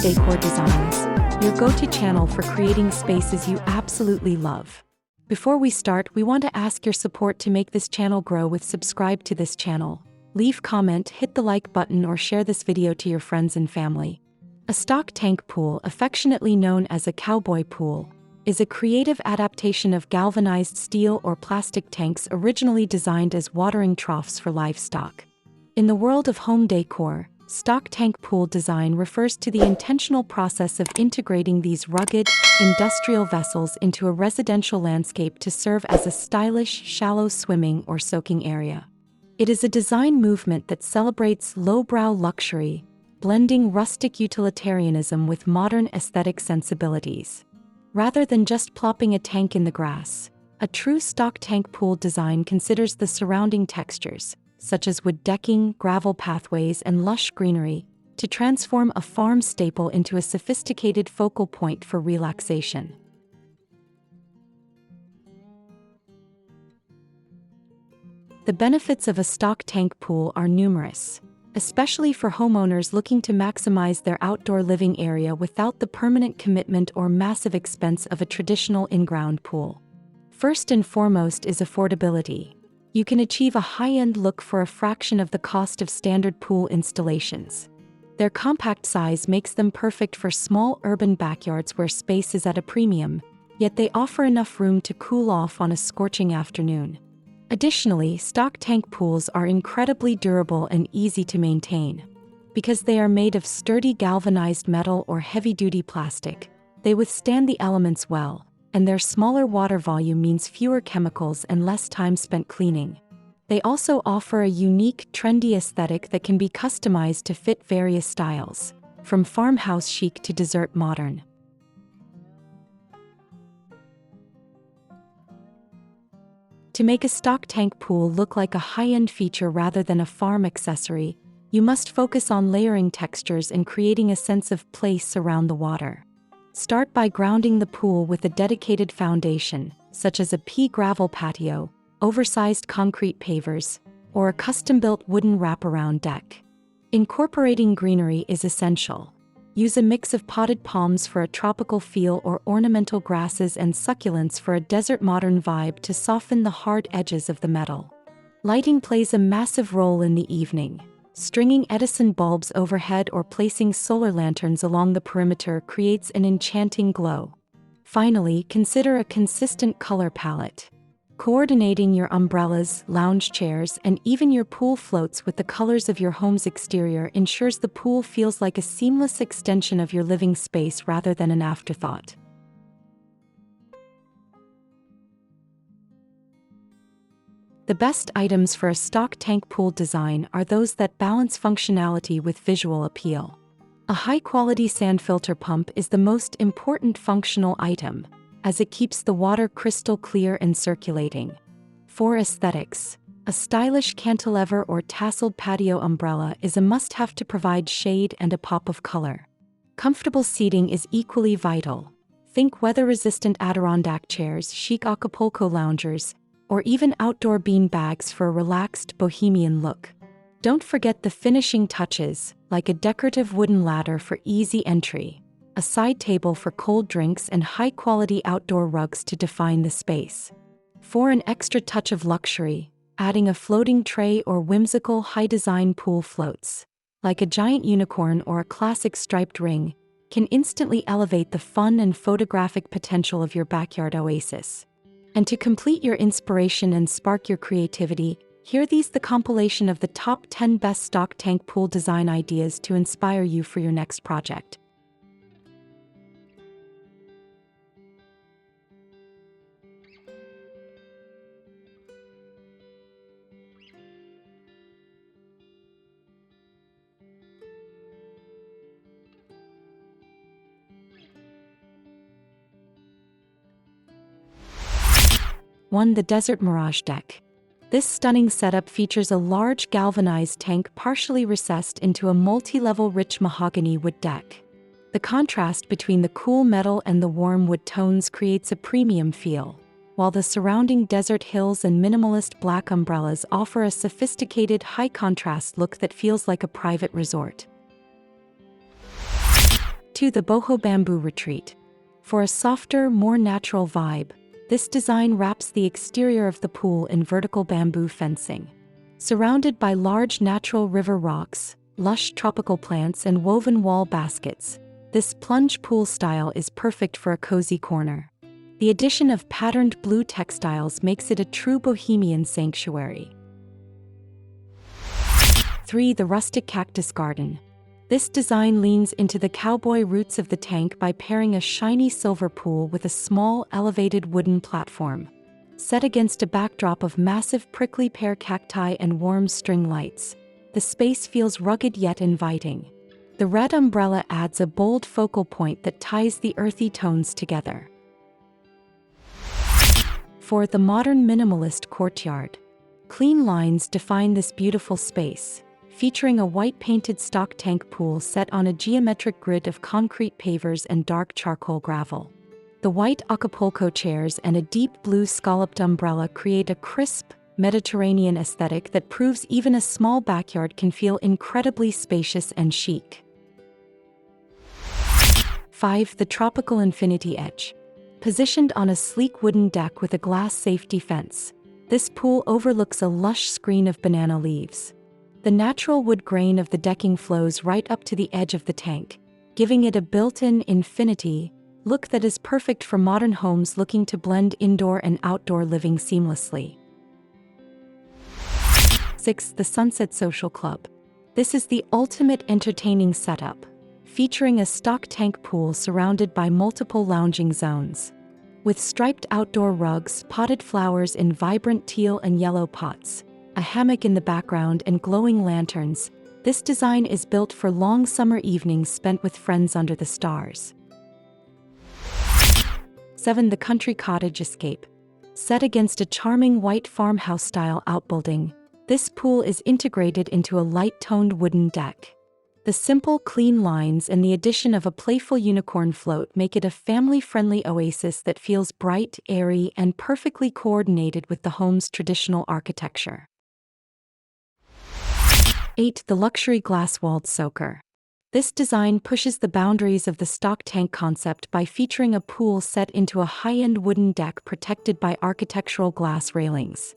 Homes Decor Designs, your go-to channel for creating spaces you absolutely love. Before we start, we want to ask your support to make this channel grow with subscribe to this channel. Leave comment, hit the like button or share this video to your friends and family. A stock tank pool, affectionately known as a cowboy pool, is a creative adaptation of galvanized steel or plastic tanks originally designed as watering troughs for livestock. In the world of home decor, stock tank pool design refers to the intentional process of integrating these rugged, industrial vessels into a residential landscape to serve as a stylish, shallow swimming or soaking area. It is a design movement that celebrates lowbrow luxury, blending rustic utilitarianism with modern aesthetic sensibilities. Rather than just plopping a tank in the grass, a true stock tank pool design considers the surrounding textures, such as wood decking, gravel pathways, and lush greenery, to transform a farm staple into a sophisticated focal point for relaxation. The benefits of a stock tank pool are numerous, especially for homeowners looking to maximize their outdoor living area without the permanent commitment or massive expense of a traditional in-ground pool. First and foremost is affordability. You can achieve a high-end look for a fraction of the cost of standard pool installations. Their compact size makes them perfect for small urban backyards where space is at a premium, yet they offer enough room to cool off on a scorching afternoon. Additionally, stock tank pools are incredibly durable and easy to maintain. Because they are made of sturdy galvanized metal or heavy-duty plastic, they withstand the elements well, and their smaller water volume means fewer chemicals and less time spent cleaning. They also offer a unique, trendy aesthetic that can be customized to fit various styles, from farmhouse chic to desert modern. To make a stock tank pool look like a high-end feature rather than a farm accessory, you must focus on layering textures and creating a sense of place around the water. Start by grounding the pool with a dedicated foundation, such as a pea gravel patio, oversized concrete pavers, or a custom-built wooden wraparound deck. Incorporating greenery is essential. Use a mix of potted palms for a tropical feel or ornamental grasses and succulents for a desert modern vibe to soften the hard edges of the metal. Lighting plays a massive role in the evening. Stringing Edison bulbs overhead or placing solar lanterns along the perimeter creates an enchanting glow. Finally, consider a consistent color palette. Coordinating your umbrellas, lounge chairs, and even your pool floats with the colors of your home's exterior ensures the pool feels like a seamless extension of your living space rather than an afterthought. The best items for a stock tank pool design are those that balance functionality with visual appeal. A high-quality sand filter pump is the most important functional item, as it keeps the water crystal clear and circulating. For aesthetics, a stylish cantilever or tasseled patio umbrella is a must-have to provide shade and a pop of color. Comfortable seating is equally vital. Think weather-resistant Adirondack chairs, chic Acapulco loungers, or even outdoor bean bags for a relaxed bohemian look. Don't forget the finishing touches, like a decorative wooden ladder for easy entry, a side table for cold drinks, and high-quality outdoor rugs to define the space. For an extra touch of luxury, adding a floating tray or whimsical high-design pool floats, like a giant unicorn or a classic striped ring, can instantly elevate the fun and photographic potential of your backyard oasis. And to complete your inspiration and spark your creativity, hear the compilation of the top 10 best stock tank pool design ideas to inspire you for your next project. One, the Desert Mirage Deck. This stunning setup features a large galvanized tank partially recessed into a multi-level rich mahogany wood deck. The contrast between the cool metal and the warm wood tones creates a premium feel, while the surrounding desert hills and minimalist black umbrellas offer a sophisticated high-contrast look that feels like a private resort. 2. The boho bamboo retreat. For a softer, more natural vibe, this design wraps the exterior of the pool in vertical bamboo fencing. Surrounded by large natural river rocks, lush tropical plants and woven wall baskets, this plunge pool style is perfect for a cozy corner. The addition of patterned blue textiles makes it a true bohemian sanctuary. 3. The rustic cactus garden. This design leans into the cowboy roots of the tank by pairing a shiny silver pool with a small, elevated wooden platform. Set against a backdrop of massive prickly pear cacti and warm string lights, the space feels rugged yet inviting. The red umbrella adds a bold focal point that ties the earthy tones together. 4. The modern minimalist courtyard. Clean lines define this beautiful space, featuring a white painted stock tank pool set on a geometric grid of concrete pavers and dark charcoal gravel. The white Acapulco chairs and a deep blue scalloped umbrella create a crisp, Mediterranean aesthetic that proves even a small backyard can feel incredibly spacious and chic. 5. The tropical infinity edge. Positioned on a sleek wooden deck with a glass safety fence, this pool overlooks a lush screen of banana leaves. The natural wood grain of the decking flows right up to the edge of the tank, giving it a built-in infinity look that is perfect for modern homes looking to blend indoor and outdoor living seamlessly. 6. The Sunset Social Club. This is the ultimate entertaining setup, featuring a stock tank pool surrounded by multiple lounging zones. With striped outdoor rugs, potted flowers in vibrant teal and yellow pots, a hammock in the background and glowing lanterns, this design is built for long summer evenings spent with friends under the stars. 7. The Country Cottage Escape. Set against a charming white farmhouse-style outbuilding, this pool is integrated into a light-toned wooden deck. The simple, clean lines and the addition of a playful unicorn float make it a family-friendly oasis that feels bright, airy, and perfectly coordinated with the home's traditional architecture. 8. The Luxury Glass-Walled Soaker. This design pushes the boundaries of the stock tank concept by featuring a pool set into a high-end wooden deck protected by architectural glass railings.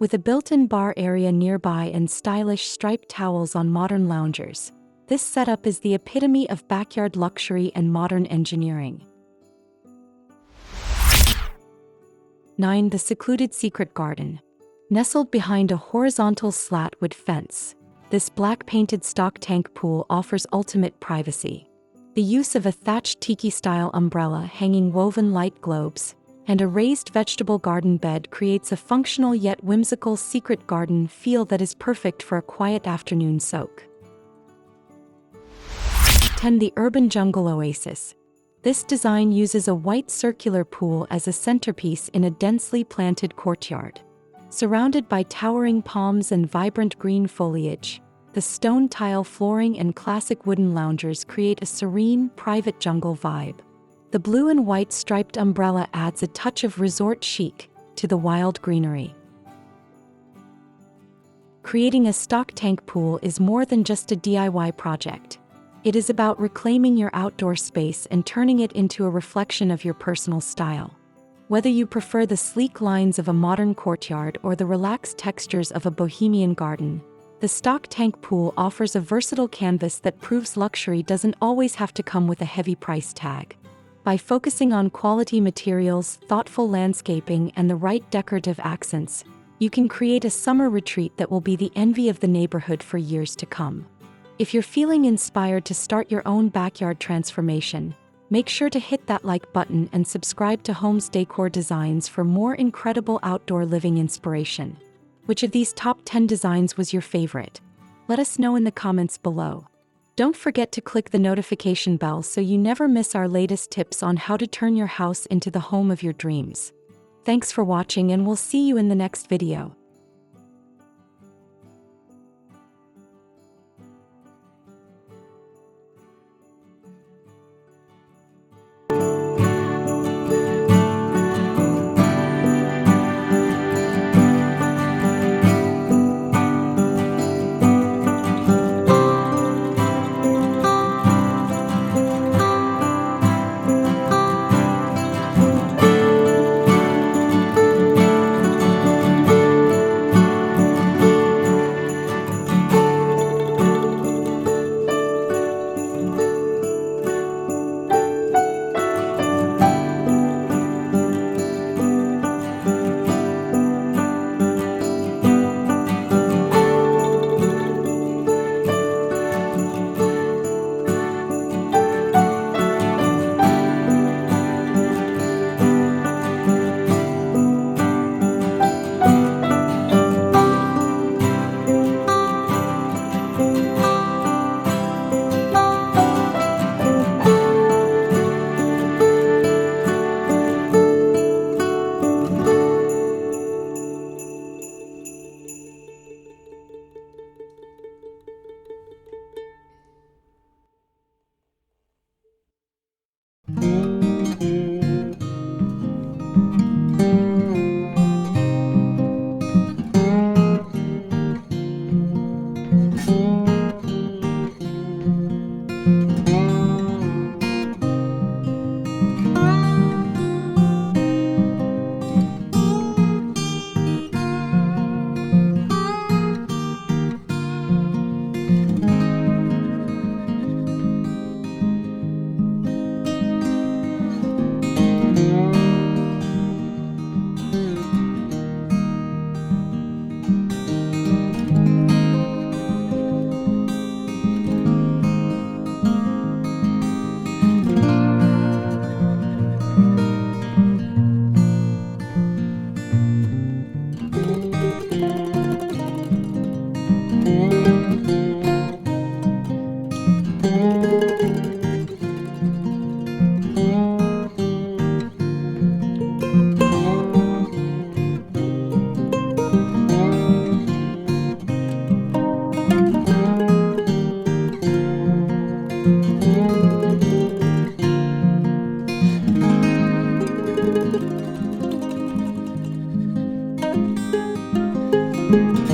With a built-in bar area nearby and stylish striped towels on modern loungers, this setup is the epitome of backyard luxury and modern engineering. 9. The Secluded Secret Garden. Nestled behind a horizontal slat-wood fence, this black-painted stock tank pool offers ultimate privacy. The use of a thatched tiki-style umbrella hanging woven light globes and a raised vegetable garden bed creates a functional yet whimsical secret garden feel that is perfect for a quiet afternoon soak. 10. The Urban Jungle Oasis. This design uses a white circular pool as a centerpiece in a densely planted courtyard. Surrounded by towering palms and vibrant green foliage, the stone tile flooring and classic wooden loungers create a serene, private jungle vibe. The blue and white striped umbrella adds a touch of resort chic to the wild greenery. Creating a stock tank pool is more than just a DIY project. It is about reclaiming your outdoor space and turning it into a reflection of your personal style. Whether you prefer the sleek lines of a modern courtyard or the relaxed textures of a bohemian garden, the stock tank pool offers a versatile canvas that proves luxury doesn't always have to come with a heavy price tag. By focusing on quality materials, thoughtful landscaping, and the right decorative accents, you can create a summer retreat that will be the envy of the neighborhood for years to come. If you're feeling inspired to start your own backyard transformation, make sure to hit that like button and subscribe to Homes Decor Designs for more incredible outdoor living inspiration. Which of these top 10 designs was your favorite? Let us know in the comments below. Don't forget to click the notification bell so you never miss our latest tips on how to turn your house into the home of your dreams. Thanks for watching, and we'll see you in the next video. you.